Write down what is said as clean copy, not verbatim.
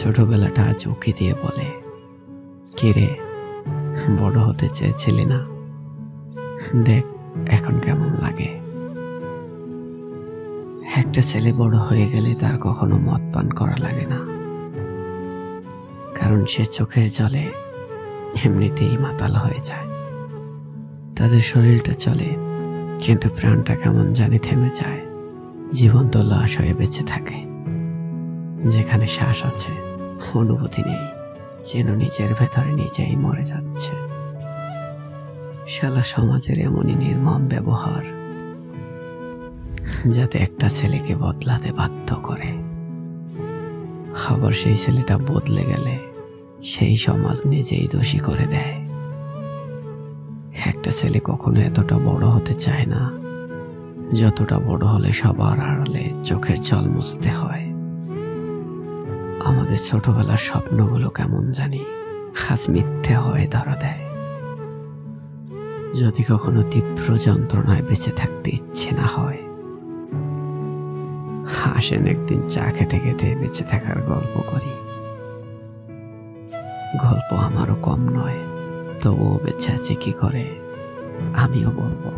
ছোটবেলাটা চোখে দিয়ে বলে, কিরে বড় হতে চেয়েছিলি না? দেখ এখন কেমন লাগে। একটা ছেলে বড় হয়ে গেলে তার কখনো মদ পান করা লাগে না, কারণ সে চোখের জলে এমনিতেই মাতাল হয়ে যায়। তাদের শরীরটা চলে, কিন্তু প্রাণটা কেমন জানি থেমে যায়। জীবন তো লাশ হয়ে বেঁচে থাকে। যেখানে শ্বাস আছে, অনুভূতি নেই, যেন নিজের ভেতরে নিজেই মরে যাচ্ছে। শালা সমাজের এমনই নির্মম ব্যবহার, যাতে একটা ছেলেকে বদলাতে বাধ্য করে। আবার সেই ছেলেটা বদলে গেলে সেই সমাজ নিজেই দোষী করে দেয়। একটা ছেলে কখনো এতটা বড় হতে চায় না, যতটা বড় হলে সবার আড়ালে চোখের জল মুছতে হয়। আমাদের ছোটবেলার স্বপ্নগুলো কেমন জানি আজ মিথ্যে হয়ে ধরা দেয়। যদি কখনো তীব্র যন্ত্রণায় বেঁচে থাকতে ইচ্ছে না হয়, আসেন একদিন চা খেতে খেতে বেঁচে থাকার গল্প করি। গল্প আমারও কম নয়, তবুও বেঁচে আছে কি করে আমিও বলবো।